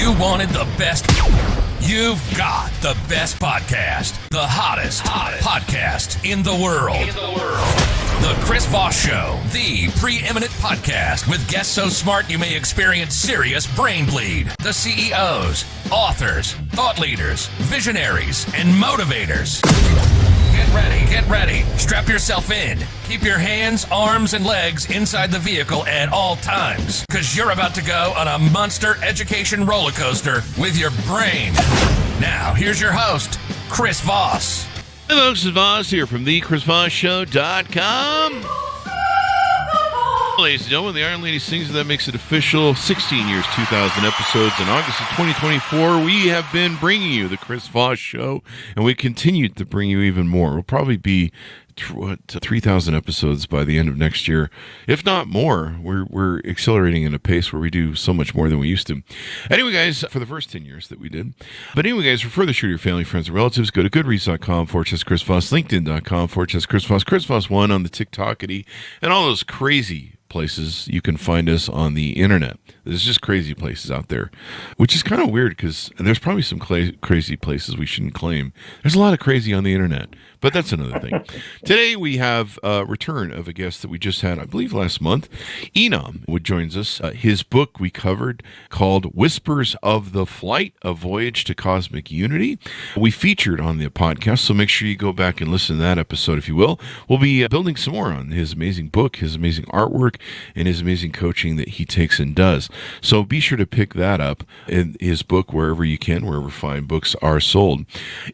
You wanted the best. You've got the best podcast. The hottest podcast in the world. The Chris Voss Show, the preeminent podcast with guests so smart you may experience serious brain bleed. The CEOs, authors, thought leaders, visionaries, and motivators. Get ready. Strap yourself in. Keep your hands, arms, and legs inside the vehicle at all times, because you're about to go on a monster education roller coaster with your brain. Now, here's your host, Chris Voss. Hello, Chris Voss here from thechrisvossshow.com. Ladies and gentlemen, the Iron Lady sings, that makes it official. 16 years, 2,000 episodes. In August of 2024, we have been bringing you the Chris Voss Show, and we continue to bring you even more. We'll probably be 3,000 episodes by the end of next year, if not more. We're accelerating at a pace where we do so much more than we used to. Anyway, guys, for the first 10 years that we did. But anyway, guys, for further show your family, friends, and relatives, go to goodreads.com/Chris Voss, LinkedIn.com/Chris Voss, Chris Voss1 on the TikTokity, and all those crazy places you can find us on the internet. There's just crazy places out there, which is kind of weird because there's probably some crazy places we shouldn't claim. There's a lot of crazy on the internet, but that's another thing. Today we have a return of a guest that we just had, I believe, last month. INAM joins us. His book we covered called Whispers of the Flight, A Voyage to Cosmic Unity. We featured on the podcast, so make sure you go back and listen to that episode if you will. We'll be building some more on his amazing book, his amazing artwork, and his amazing coaching that he takes and does. So be sure to pick that up in his book wherever you can, wherever fine books are sold.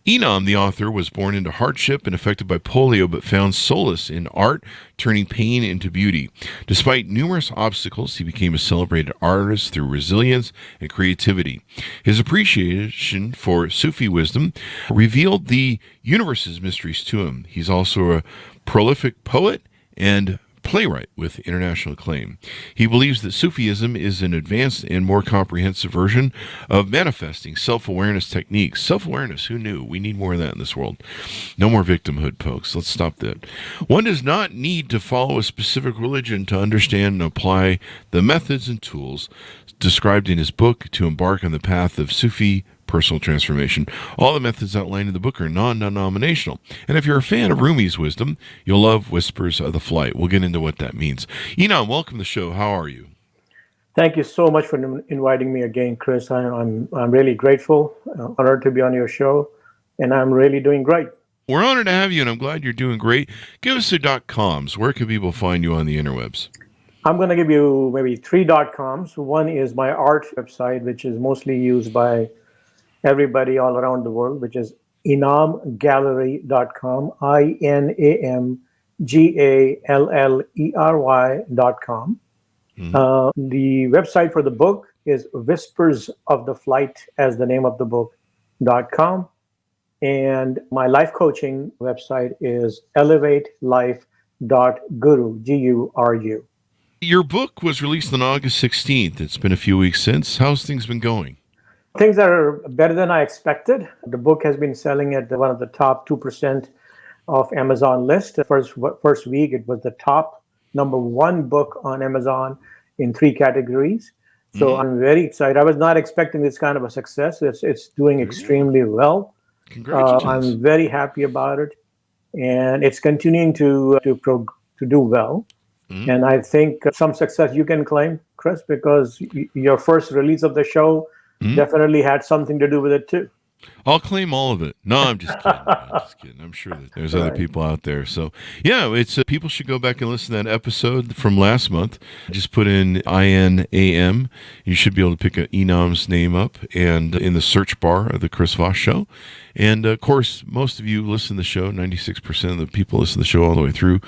INAM, the author, was born into hardship and affected by polio, but found solace in art, turning pain into beauty. Despite numerous obstacles, he became a celebrated artist through resilience and creativity. His appreciation for Sufi wisdom revealed the universe's mysteries to him. He's also a prolific poet and playwright with international acclaim. He believes that Sufism is an advanced and more comprehensive version of manifesting self-awareness techniques. Self-awareness, who knew? We need more of that in this world. No more victimhood, folks. Let's stop that. One does not need to follow a specific religion to understand and apply the methods and tools described in his book to embark on the path of Sufi personal transformation. All the methods outlined in the book are non-denominational. And if you're a fan of Rumi's wisdom, you'll love Whispers of the Flight. We'll get into what that means. INAM, welcome to the show. How are you? Thank you so much for inviting me again, Chris. I'm really grateful, honored to be on your show, and I'm really doing great. We're honored to have you, and I'm glad you're doing great. Give us the .coms. Where can people find you on the interwebs? I'm going to give you maybe 3 .coms. One is my art website, which is mostly used by everybody all around the world, which is INAMgallery.com, INAMGALLERY.com. The website for the book is Whispers of the Flight, as the name of the book.com. And my life coaching website is elevatelife.guru, Guru. Your book was released on August 16th. It's been a few weeks since. How's things been going? Things are better than I expected. The book has been selling at one of the top 2% of Amazon list. The first week, it was the top #1 book on Amazon in 3 categories. So I'm very excited. I was not expecting this kind of a success. It's doing extremely well. Congratulations. I'm very happy about it, and it's continuing to do well. And I think some success you can claim, Chris, because your first release of the show definitely had something to do with it too. I'll claim all of it. No, I'm just kidding. I'm sure that there's other people out there. So, yeah, it's people should go back and listen to that episode from last month. Just put in INAM. You should be able to pick INAM's name up and in the search bar of the Chris Voss Show. And, of course, most of you listen to the show. 96% of the people listen to the show all the way through.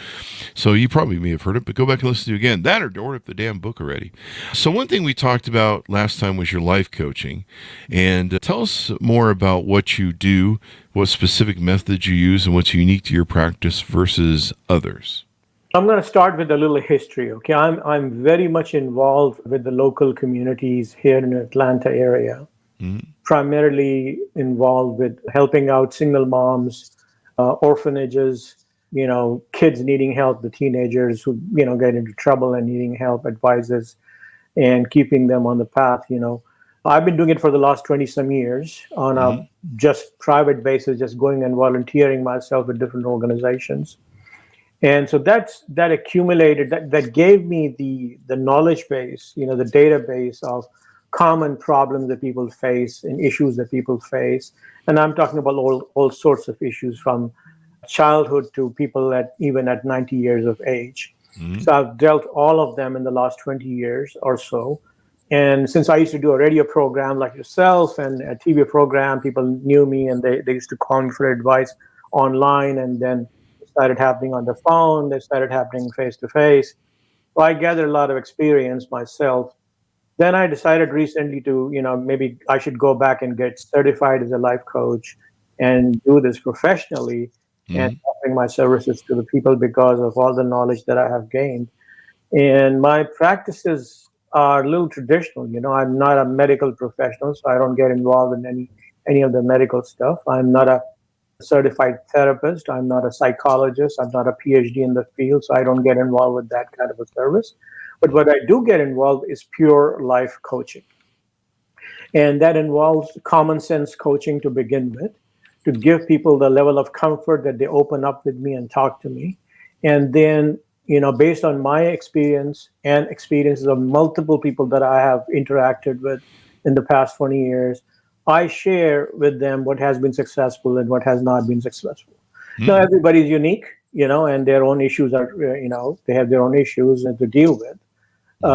So you probably may have heard it, but go back and listen to it again. That or order up the damn book already. So one thing we talked about last time was your life coaching. And tell us more about what you do, what specific methods you use, and what's unique to your practice versus others. I'm going to start with a little history. Okay, I'm very much involved with the local communities here in the Atlanta area. Primarily involved with helping out single moms, orphanages, kids needing help, the teenagers who, get into trouble and needing help, advisors, and keeping them on the path, I've been doing it for the last 20 some years on a just private basis, just going and volunteering myself with different organizations. And so that accumulated, that gave me the knowledge base, the database of common problems that people face and issues that people face. And I'm talking about all sorts of issues, from childhood to people even at 90 years of age. So I've dealt all of them in the last 20 years or so. And since I used to do a radio program like yourself and a TV program, people knew me, and they used to call me for advice online, and then it started happening on the phone. They started happening face to face. So I gathered a lot of experience myself. Then I decided recently to, maybe I should go back and get certified as a life coach and do this professionally and offering my services to the people because of all the knowledge that I have gained. And my practices are a little traditional. I'm not a medical professional, so I don't get involved in any of the medical stuff. I'm not a certified therapist. I'm not a psychologist. I'm not a PhD in the field, so I don't get involved with that kind of a service. But what I do get involved is pure life coaching. And that involves common sense coaching to begin with, to give people the level of comfort that they open up with me and talk to me. And then, based on my experience and experiences of multiple people that I have interacted with in the past 20 years, I share with them what has been successful and what has not been successful. Now, everybody's unique, and their own issues are, they have their own issues to deal with.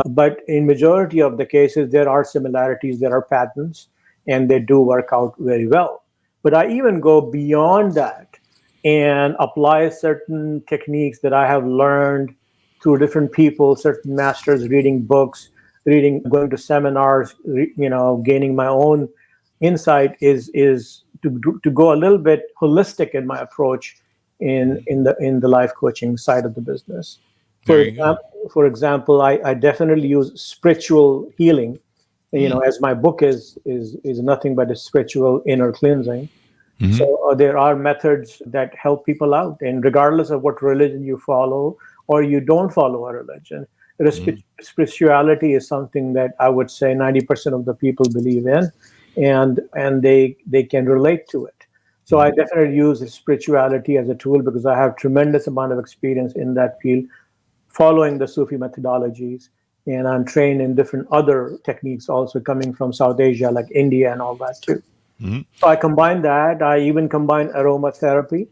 But in majority of the cases, there are similarities, there are patterns, and they do work out very well. But I even go beyond that and apply certain techniques that I have learned through different people, certain masters, reading books, going to seminars, gaining my own insight is to go a little bit holistic in my approach in the life coaching side of the business. For example, I definitely use spiritual healing, as my book is nothing but a spiritual inner cleansing. So there are methods that help people out, and regardless of what religion you follow or you don't follow a religion, spirituality is something that I would say 90% of the people believe in, and they can relate to it. So I definitely use spirituality as a tool because I have tremendous amount of experience in that field, following the Sufi methodologies, and I'm trained in different other techniques also coming from South Asia, like India and all that too. So I combine that. I even combine aromatherapy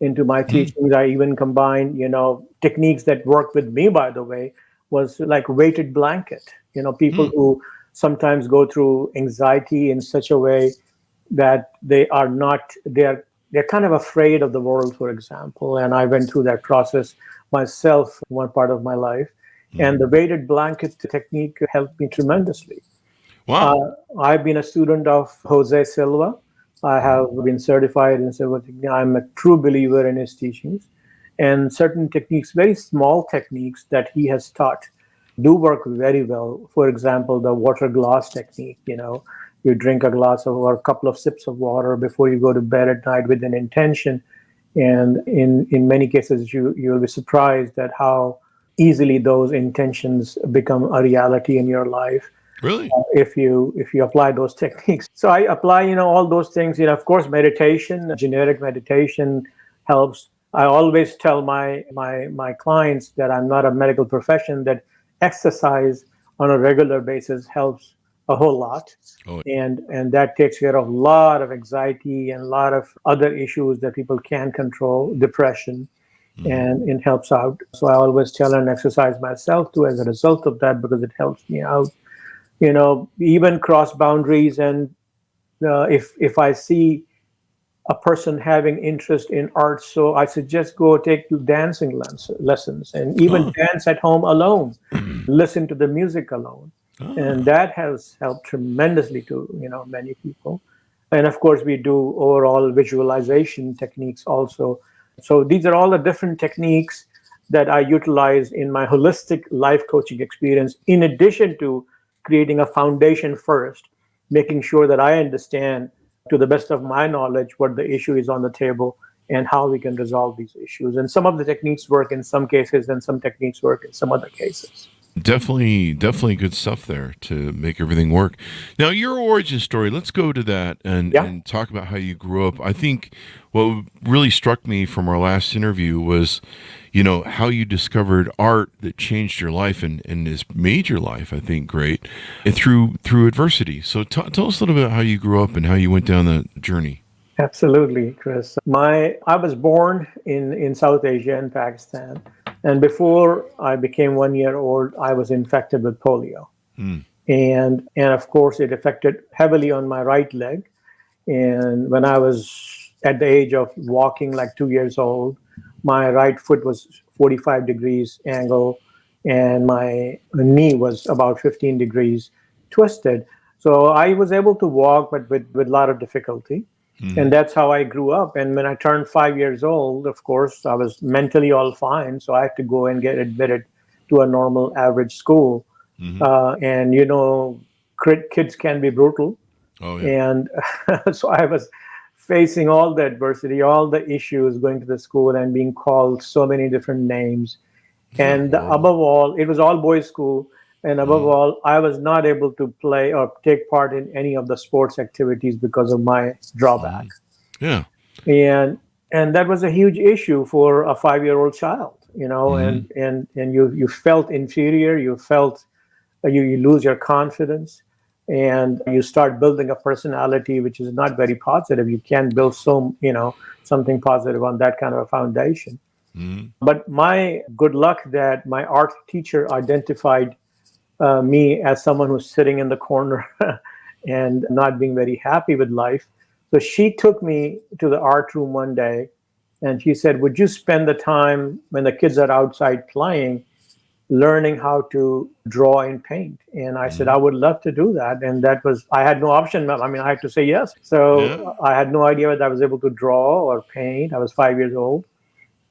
into my teachings. I even combine, techniques that work with me, by the way, was like weighted blanket. People who sometimes go through anxiety in such a way that they're kind of afraid of the world, for example. And I went through that process myself one part of my life. And the weighted blanket technique helped me tremendously. Wow. I've been a student of Jose Silva. I have been certified in Silva technique. I'm a true believer in his teachings. And certain techniques, very small techniques that he has taught, do work very well. For example, the water glass technique, you drink a glass or a couple of sips of water before you go to bed at night with an intention. And in many cases, you'll be surprised at how easily those intentions become a reality in your life. Really? If you apply those techniques. So I apply, all those things. Of course, meditation, generic meditation helps. I always tell my clients that I'm not a medical profession, that exercise on a regular basis helps a whole lot. And that takes care of a lot of anxiety and a lot of other issues that people can't control, depression, and it helps out. So I always tell and exercise myself too as a result of that, because it helps me out. Even cross boundaries. And if I see a person having interest in art, so I suggest go take dancing lessons, and even dance at home alone, listen to the music alone. And that has helped tremendously to, many people. And of course, we do overall visualization techniques also. So these are all the different techniques that I utilize in my holistic life coaching experience, in addition to creating a foundation first, making sure that I understand to the best of my knowledge what the issue is on the table and how we can resolve these issues. And some of the techniques work in some cases and some techniques work in some other cases. Definitely good stuff there to make everything work. Now, your origin story, let's go to that and talk about how you grew up. I think what really struck me from our last interview was, how you discovered art that changed your life and has made your life, I think, great, and through adversity. So tell us a little bit about how you grew up and how you went down that journey. Absolutely, Chris. I was born in South Asia, in Pakistan. And before I became 1 year old, I was infected with polio. And of course, it affected heavily on my right leg. And when I was at the age of walking, like 2 years old, my right foot was 45 degrees angle, and my knee was about 15 degrees twisted. So I was able to walk, but with a lot of difficulty. And that's how I grew up. And when I turned 5 years old, of course, I was mentally all fine. So I had to go and get admitted to a normal average school. And, kids can be brutal. Oh, yeah. And so I was facing all the adversity, all the issues going to the school and being called so many different names. And above all, it was all boys school. And above all, I was not able to play or take part in any of the sports activities because of my drawback. Yeah. And that was a huge issue for a 5-year-old child, and you felt inferior, you felt you lose your confidence, and you start building a personality which is not very positive. You can't build something positive on that kind of a foundation. But my good luck that my art teacher identified me as someone who's sitting in the corner and not being very happy with life. So she took me to the art room one day and she said, would you spend the time when the kids are outside playing, learning how to draw and paint? And I said, I would love to do that. And I had no option. I mean, I had to say yes. So I had no idea whether I was able to draw or paint. I was 5 years old.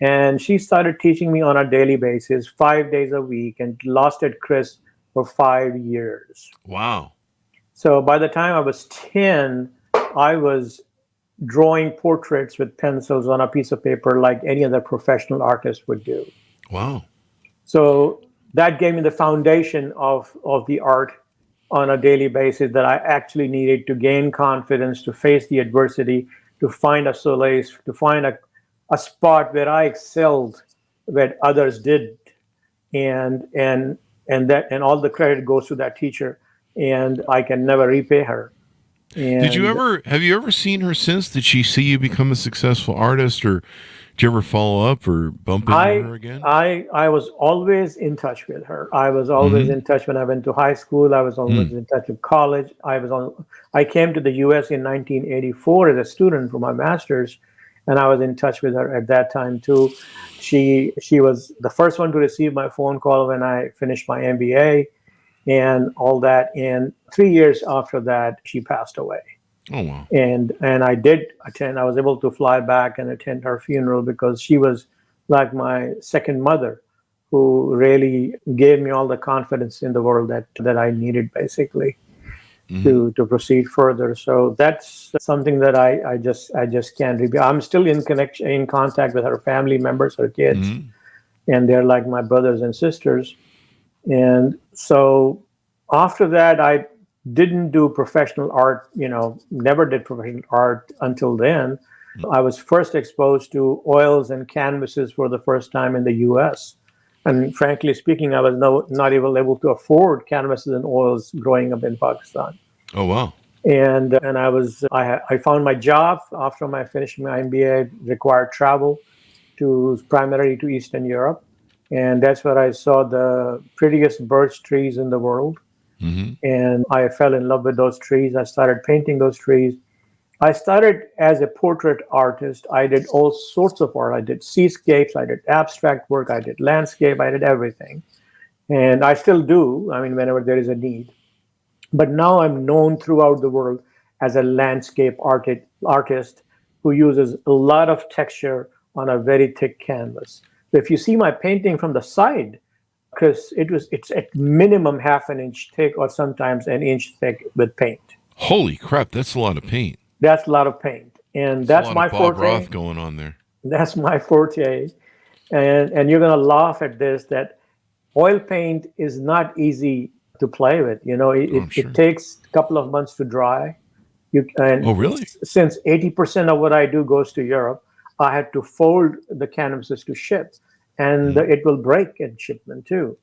And she started teaching me on a daily basis, 5 days a week, and lasted, Chris, for 5 years. Wow. So by the time I was 10, I was drawing portraits with pencils on a piece of paper like any other professional artist would do. Wow. So that gave me the foundation of the art on a daily basis that I actually needed to gain confidence, to face the adversity, to find a solace, to find a spot where I excelled, where others did. And all the credit goes to that teacher, and I can never repay her. And have you ever seen her since? Did she see you become a successful artist, or did you ever follow up or bump into her again? I was always in touch with her. I was always in touch when I went to high school. I was always in touch with college. I came to the US in 1984 as a student for my master's, and I was in touch with her at that time too. She was the first one to receive my phone call when I finished my MBA and all that. And 3 years after that, she passed away. Oh, wow. And I did attend. I was able to fly back and attend her funeral because she was like my second mother, who really gave me all the confidence in the world that I needed, basically, to proceed further. So that's something that I just can't repeat. I'm still in contact with her family members, her kids, and they're like my brothers and sisters. And so after that, I didn't do professional art, never did professional art until then. I was first exposed to oils and canvases for the first time in the US. And frankly speaking, I was not even able to afford canvases and oils growing up in Pakistan. Oh, wow. And I found my job after I finished my MBA, required travel primarily to Eastern Europe. And that's where I saw the prettiest birch trees in the world. And I fell in love with those trees. I started painting those trees. I started as a portrait artist. I did all sorts of art. I did seascapes, I did abstract work, I did landscape, I did everything. And I still do, whenever there is a need. But now I'm known throughout the world as a landscape artist who uses a lot of texture on a very thick canvas. So if you see my painting from the side, Chris, it's at minimum half an inch thick or sometimes an inch thick with paint. Holy crap, that's a lot of paint. That's a lot of paint. And that's my Bob forte. Roth going on there. That's my forte. And you're going to laugh at this, that oil paint is not easy to play with. I'm sure. It takes a couple of months to dry. Oh, really? Since 80% of what I do goes to Europe, I had to fold the canvases to ship, and it will break at shipment too.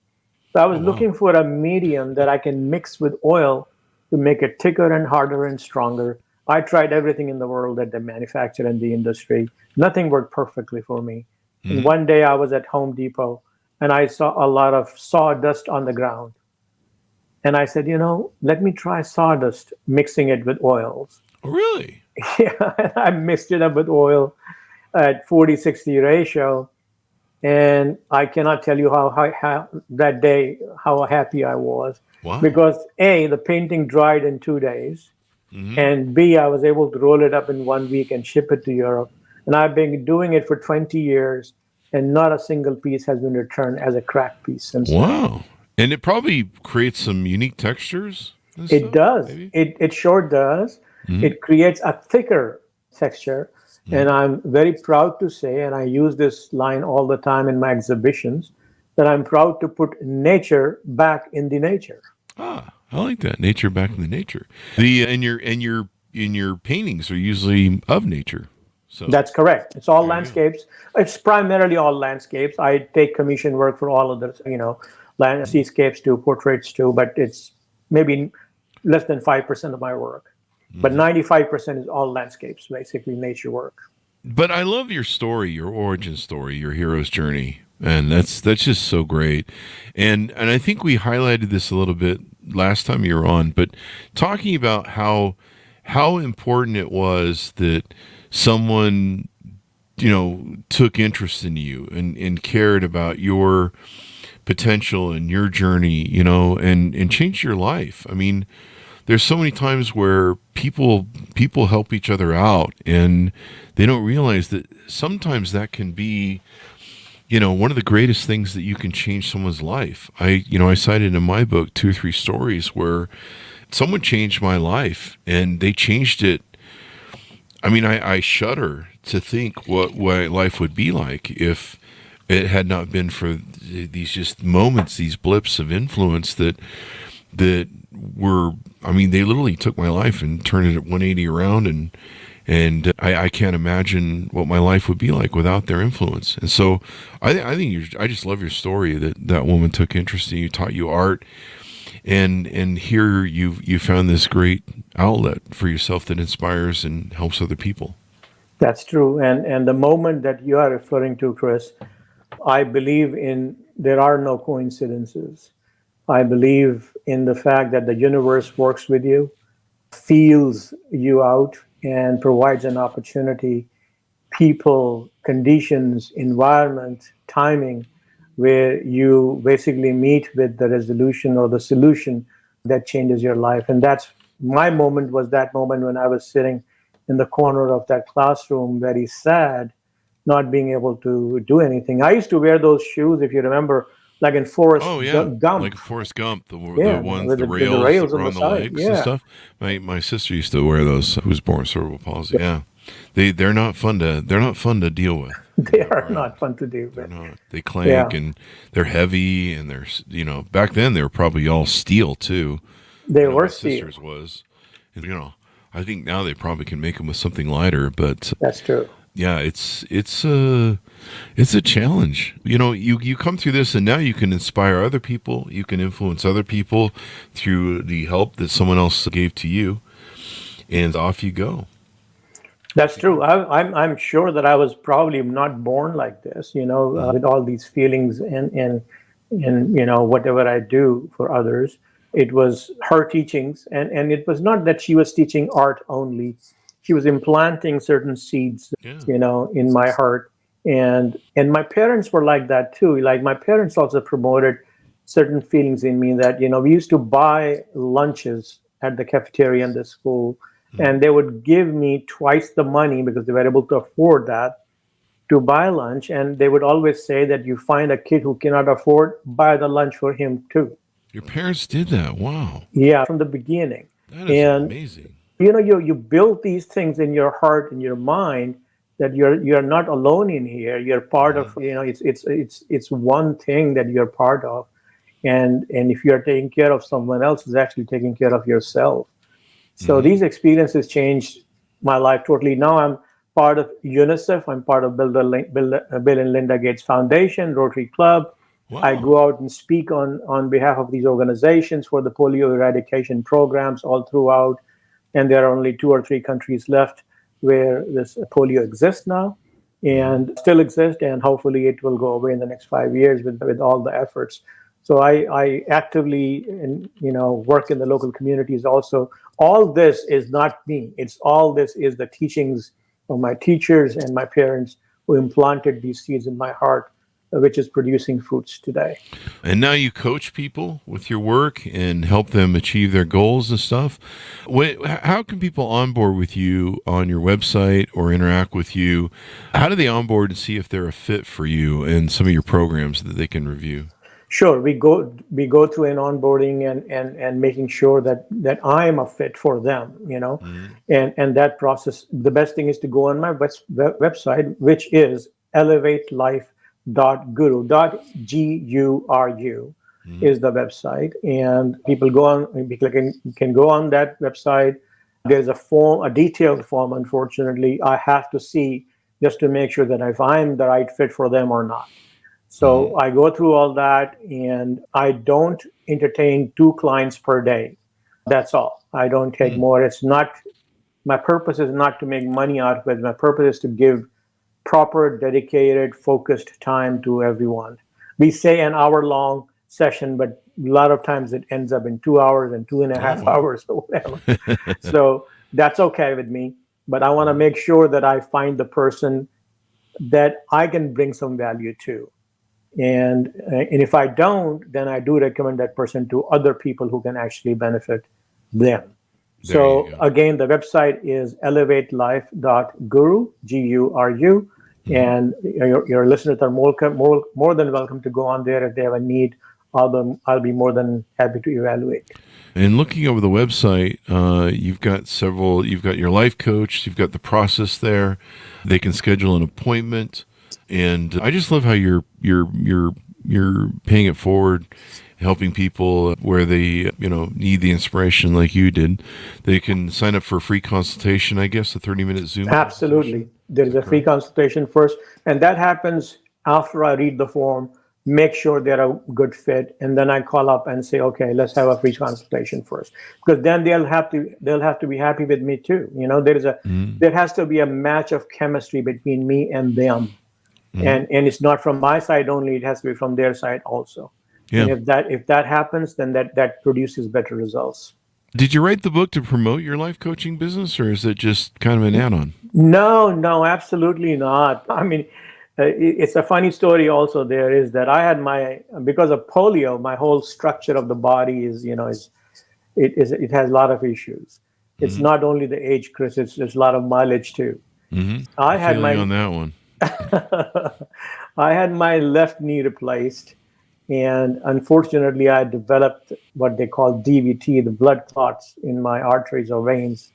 So I was Oh, wow. looking for a medium that I can mix with oil to make it thicker and harder and stronger. I tried everything in the world that they manufacture in the industry. Nothing worked perfectly for me. And one day I was at Home Depot and I saw a lot of sawdust on the ground. And I said, let me try sawdust, mixing it with oils. Oh, really? Yeah, and I mixed it up with oil at 40-60 ratio. And I cannot tell you how that day, how happy I was. Wow. Because A, the painting dried in 2 days. And B, I was able to roll it up in 1 week and ship it to Europe. And I've been doing it for 20 years, and not a single piece has been returned as a cracked piece since then. Wow. And it probably creates some unique textures. It does. It sure does. It creates a thicker texture. And I'm very proud to say, and I use this line all the time in my exhibitions, that I'm proud to put nature back in the nature. Ah, I like that. Nature back in the nature. And your paintings are usually of nature. So That's correct. It's all landscapes. It's primarily all landscapes. I take commission work for all of the, landscapes too, portraits too, but it's maybe less than 5% of my work. But 95% is all landscapes, basically nature work. But I love your story, your origin story, your hero's journey. And that's just so great. And I think we highlighted this a little bit last time you were on, but talking about how important it was that someone, took interest in you and cared about your potential and your journey, and changed your life. I mean, there's so many times where people help each other out and they don't realize that sometimes that can be, one of the greatest things that you can change someone's life. I cited in my book 2 or 3 stories where someone changed my life and they changed it. I mean, I shudder to think what life would be like if it had not been for these just moments, these blips of influence that were, they literally took my life and turned it at 180 around, and I can't imagine what my life would be like without their influence. And so I think I just love your story that woman took interest in you, taught you art, and here you found this great outlet for yourself that inspires and helps other people. That's true. And the moment that you are referring to, Chris, I believe there are no coincidences. I believe in the fact that the universe works with you, feels you out, and provides an opportunity, people, conditions, environment, timing, where you basically meet with the resolution or the solution that changes your life. And that's my moment, was that moment when I was sitting in the corner of that classroom, very sad, not being able to do anything. I used to wear those shoes, if you remember, like in Forrest Gump. Like Forrest Gump, the ones, with the rails on the legs and stuff. My sister used to wear those. Who was born with cerebral palsy? Yeah, they're not fun to deal with. They are not fun to deal with. They're not. They clank and they're heavy, and they're back then they were probably all steel too. They were my steel. sister's was, I think now they probably can make them with something lighter, but that's true. Yeah, it's a challenge. You come through this, and now you can inspire other people. You can influence other people through the help that someone else gave to you, and off you go. That's true. I'm sure that I was probably not born like this. With all these feelings and whatever I do for others. It was her teachings, and it was not that she was teaching art only. She was implanting certain seeds, in my heart. And my parents were like that too. Like my parents also promoted certain feelings in me that, we used to buy lunches at the cafeteria in the school, and they would give me twice the money because they were able to afford that to buy lunch. And they would always say that you find a kid who cannot afford, buy the lunch for him too. Your parents did that. Wow. Yeah, from the beginning. That is amazing. You build these things in your heart and your mind that you're not alone in here. You're part of, it's one thing that you're part of. And if you are taking care of someone else, is actually taking care of yourself. So these experiences changed my life totally. Now I'm part of UNICEF. I'm part of Bill and Linda Gates Foundation, Rotary Club. Wow. I go out and speak on behalf of these organizations for the polio eradication programs all throughout. And there are only 2 or 3 countries left where this polio exists now and still exists. And hopefully it will go away in the next 5 years with all the efforts. So I actively, work in the local communities also. All this is not me. All this is the teachings of my teachers and my parents who implanted these seeds in my heart, which is producing fruits today. And now you coach people with your work and help them achieve their goals and stuff. How can people onboard with you on your website or interact with you? How do they onboard and see if they're a fit for you and some of your programs that they can review? Sure, we go through an onboarding and making sure that I am a fit for them, and that process. The best thing is to go on my website, which is elevatelife.guru. Guru is the website, and people can go on that website. There's a detailed form. Unfortunately, I have to see just to make sure that if I'm the right fit for them or not. So I go through all that, and I don't entertain 2 clients per day. That's all. I don't take more. It's not, my purpose is not to make money out of it. My purpose is to give proper, dedicated, focused time to everyone. We say an hour-long session, but a lot of times it ends up in 2 hours and 2.5 hours or whatever. So that's okay with me. But I want to make sure that I find the person that I can bring some value to. And if I don't, then I do recommend that person to other people who can actually benefit them. So again, the website is elevatelife.guru, Guru. And your listeners are more than welcome to go on there if they have a need. I'll be more than happy to evaluate. And looking over the website, you've got your life coach, you've got the process there. They can schedule an appointment. And I just love how you're paying it forward, helping people where they need the inspiration like you did. They can sign up for a free consultation, I guess, a 30-minute Zoom. Absolutely. There is a free consultation first, and that happens after I read the form, make sure they're a good fit, and then I call up and say, okay, let's have a free consultation first, because then they'll have to be happy with me too. There has to be a match of chemistry between me and them. And it's not from my side only, it has to be from their side also. Yeah. And if that happens, then that produces better results. Did you write the book to promote your life coaching business, or is it just kind of an add-on? No, absolutely not. I mean, it's a funny story also there is that I had because of polio, my whole structure of the body is it has a lot of issues. It's not only the age, Chris, it's a lot of mileage too. I had on that one. I had my left knee replaced, and unfortunately I developed what they call DVT, the blood clots in my arteries or veins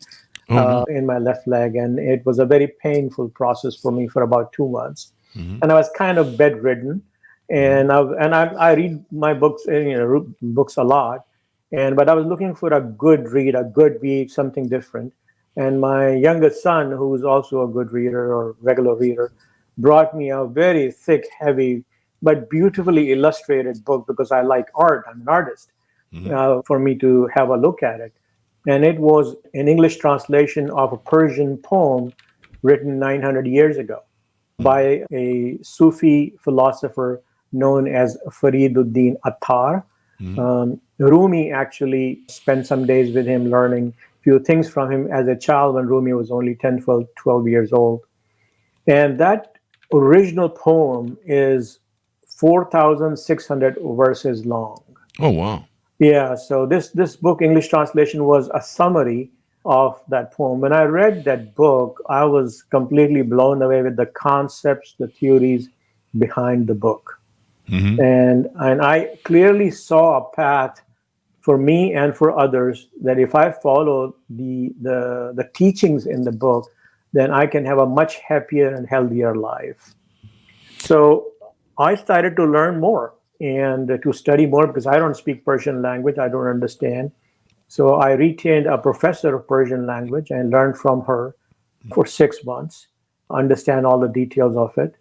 in my left leg, and it was a very painful process for me for about 2 months. And I was kind of bedridden, and I read my books, books a lot, but I was looking for a good read, a good read, something different. And my youngest son, who is also a good reader or regular reader, brought me a very thick, heavy, but beautifully illustrated book because I like art. I'm an artist, for me to have a look at it. And it was an English translation of a Persian poem written 900 years ago by a Sufi philosopher known as Fariduddin Attar. Rumi actually spent some days with him learning a few things from him as a child when Rumi was only 10, 12 years old. And that original poem is 4,600 verses long. Oh, wow. Yeah, so this book, English translation, was a summary of that poem. When I read that book, I was completely blown away with the concepts, the theories behind the book. And I clearly saw a path for me and for others that if I follow the teachings in the book, then I can have a much happier and healthier life. So I started to learn more. and to study more because I don't speak Persian language. I don't understand. So I retained a professor of Persian language and learned from her for 6 months, understand all the details of it.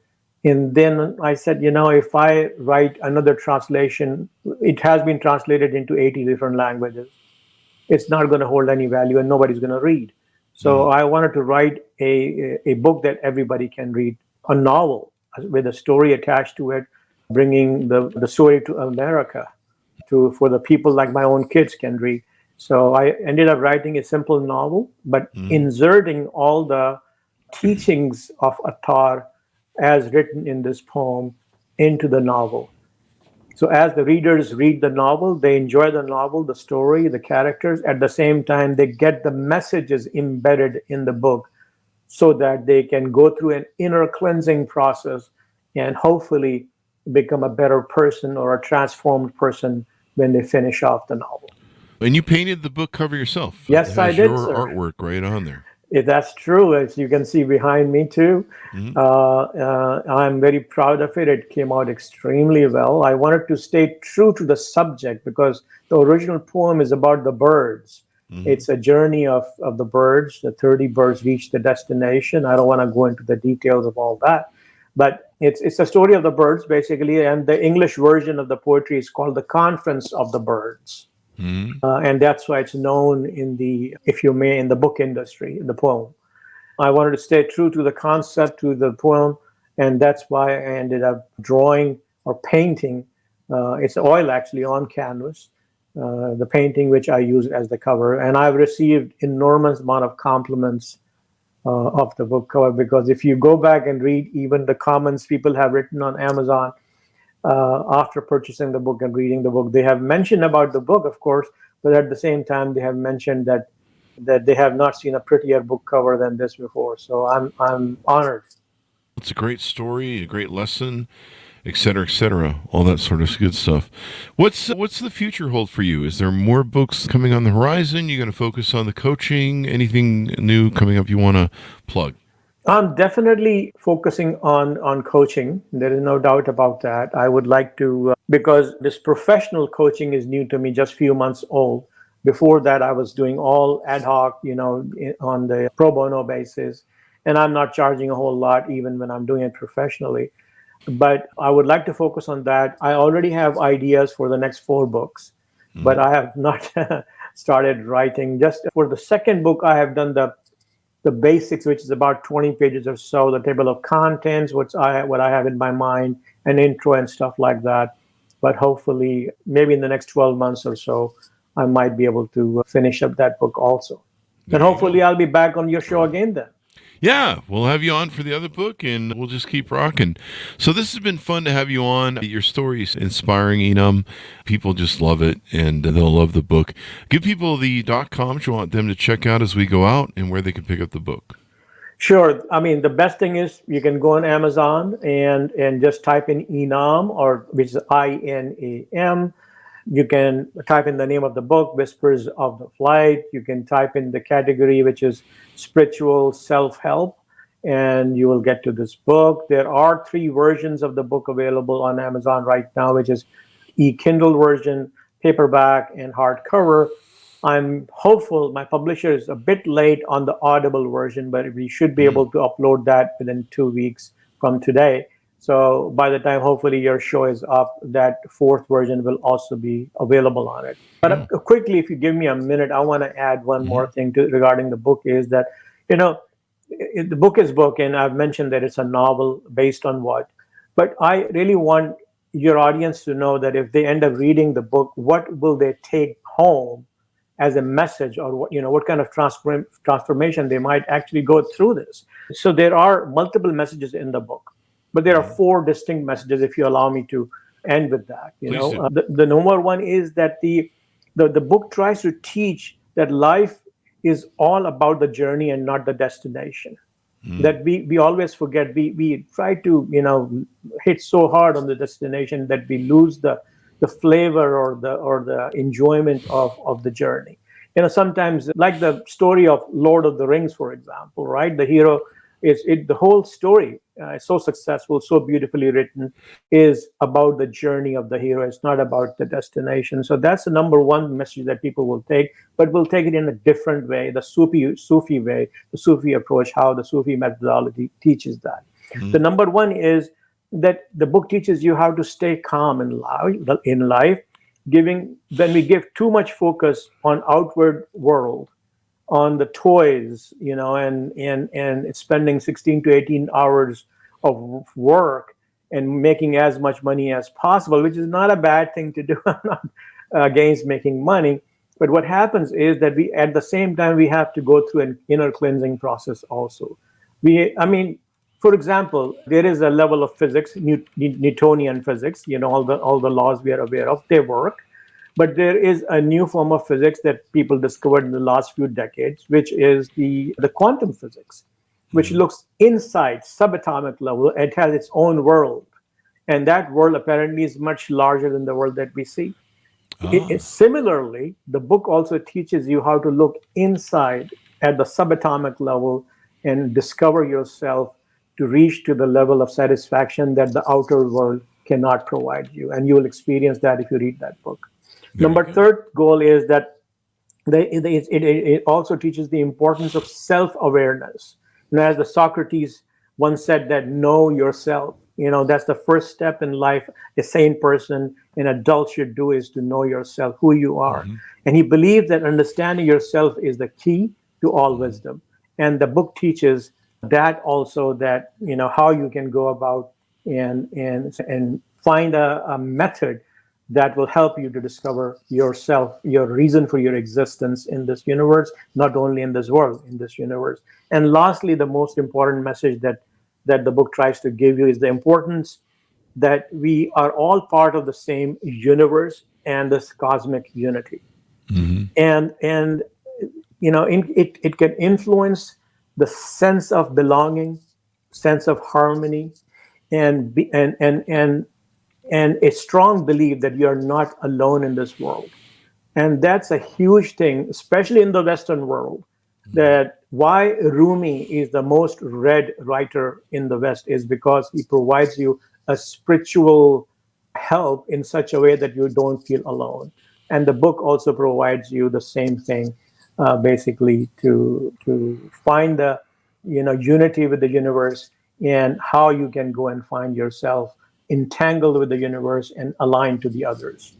And then I said, if I write another translation, it has been translated into 80 different languages. It's not going to hold any value and nobody's going to read. So I wanted to write a book that everybody can read, a novel with a story attached to it, bringing the story to America for the people like my own kids can read. So I ended up writing a simple novel, but inserting all the teachings of Attar as written in this poem into the novel. So as the readers read the novel, they enjoy the novel, the story, the characters. At the same time, they get the messages embedded in the book so that they can go through an inner cleansing process and hopefully become a better person or a transformed person when they finish off the novel. And you painted the book cover yourself. Yes, I did, your sir. artwork right on there. That's true, as you can see behind me too. I'm very proud of it. It came out extremely well. I wanted to stay true to the subject because the original poem is about the birds. It's a journey of the birds. The 30 birds reach the destination. I don't want to go into the details of all that, but it's a story of the birds basically. And the English version of the poetry is called The Conference of the Birds. And that's why it's known in the book industry, the poem. I wanted to stay true to the concept, to the poem, and that's why I ended up drawing or painting. It's oil actually on canvas, the painting which I use as the cover. And I've received enormous amount of compliments of the book cover, because if you go back and read even the comments people have written on Amazon, after purchasing the book and reading the book, they have mentioned about the book, of course, but at the same time, they have mentioned that they have not seen a prettier book cover than this before. So I'm honored. It's a great story, a great lesson, et cetera, all that sort of good stuff. What's the future hold for you? Is there more books coming on the horizon? You going to focus on the coaching? Anything new coming up you want to plug? I'm definitely focusing on coaching. There is no doubt about that. I would like to, because this professional coaching is new to me, just a few months old. Before that, I was doing all ad hoc, on the pro bono basis. And I'm not charging a whole lot, even when I'm doing it professionally. But I would like to focus on that. I already have ideas for the next 4 books, but I have not started writing. Just for the second book, I have done the basics, which is about 20 pages or so, the table of contents, what I have in my mind, an intro and stuff like that. But hopefully, maybe in the next 12 months or so, I might be able to finish up that book also. And hopefully I'll be back on your show again then. Yeah, we'll have you on for the other book, and we'll just keep rocking. So this has been fun to have you on. Your story is inspiring, INAM. People just love it, and they'll love the book. Give people the .coms you want them to check out as we go out, and where they can pick up the book. Sure. I mean, the best thing is you can go on Amazon and just type in INAM, which is INAM. You can type in the name of the book, Whispers of the Flight. You can type in the category, which is spiritual self-help, and you will get to this book. There are 3 versions of the book available on Amazon right now, which is e-Kindle version, paperback, and hardcover. I'm hopeful my publisher is a bit late on the Audible version, but we should be able to upload that within 2 weeks from today. So by the time hopefully your show is up, that 4th version will also be available on it. But quickly, if you give me a minute, I want to add one more thing regarding the book is that, the book is book, and I've mentioned that it's a novel based on what. But I really want your audience to know that if they end up reading the book, what will they take home as a message, or what kind of transformation they might actually go through this. So there are multiple messages in the book. But there are 4 distinct messages, if you allow me to end with that. The number one is that the book tries to teach that life is all about the journey and not the destination. That we always forget. We try to hit so hard on the destination that we lose the flavor or the enjoyment of the journey. Sometimes, like the story of Lord of the Rings, for example, right? The hero The whole story, so successful, so beautifully written, is about the journey of the hero. It's not about the destination. So that's the number one message that people will take, but will take it in a different way, the Sufi way, the Sufi approach, how the Sufi methodology teaches that. The number one is that the book teaches you how to stay calm in life. When we give too much focus on outward world, on the toys, and spending 16 to 18 hours of work and making as much money as possible, which is not a bad thing to do. I'm not against making money. But what happens is that at the same time, we have to go through an inner cleansing process also. For example, there is a level of physics, Newtonian physics, all the laws we are aware of, they work. But there is a new form of physics that people discovered in the last few decades, which is the quantum physics, which looks inside subatomic level. It has its own world. And that world apparently is much larger than the world that we see. Similarly, the book also teaches you how to look inside at the subatomic level and discover yourself to reach to the level of satisfaction that the outer world cannot provide you. And you will experience that if you read that book. Third goal is that it also teaches the importance of self-awareness. As the Socrates once said, that know yourself. That's the first step in life. A sane person, an adult should do is to know yourself, who you are. And he believed that understanding yourself is the key to all wisdom. And the book teaches that also, that how you can go about and find a method that will help you to discover yourself, your reason for your existence in this universe, not only in this world, in this universe. And lastly, the most important message that the book tries to give you is the importance that we are all part of the same universe and this cosmic unity. And it can influence the sense of belonging, sense of harmony, and a strong belief that you're not alone in this world. And that's a huge thing, especially in the Western world, that why Rumi is the most read writer in the West is because he provides you a spiritual help in such a way that you don't feel alone. And the book also provides you the same thing, basically to find the unity with the universe and how you can go and find yourself entangled with the universe and aligned to the others.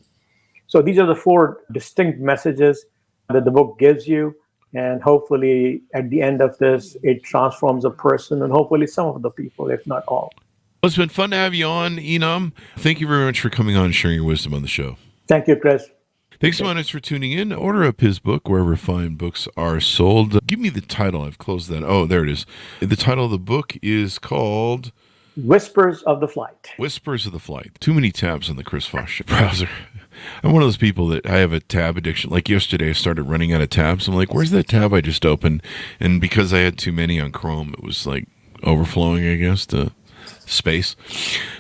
So these are the four distinct messages that the book gives you. And hopefully at the end of this, it transforms a person and hopefully some of the people, if not all. Well, it's been fun to have you on, INAM. Thank you very much for coming on and sharing your wisdom on the show. Thank you, Chris. Thanks so much for tuning in. Order up his book wherever fine books are sold. Give me the title. I've closed that. Oh, there it is. The title of the book is called Whispers of the Flight. Whispers of the Flight. Too many tabs on the Chris Voss Show browser. I'm one of those people that I have a tab addiction. Like yesterday, I started running out of tabs. I'm like, where's that tab I just opened? And because I had too many on Chrome, it was like overflowing, I guess, to space.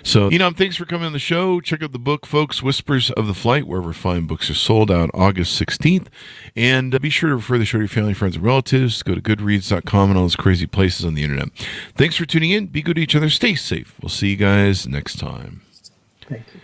So, thanks for coming on the show. Check out the book, folks, Whispers of the Flight, wherever fine books are sold, out August 16th. And be sure to refer the show to your family, friends, and relatives. Go to goodreads.com and all those crazy places on the internet. Thanks for tuning in. Be good to each other. Stay safe. We'll see you guys next time. Thank you.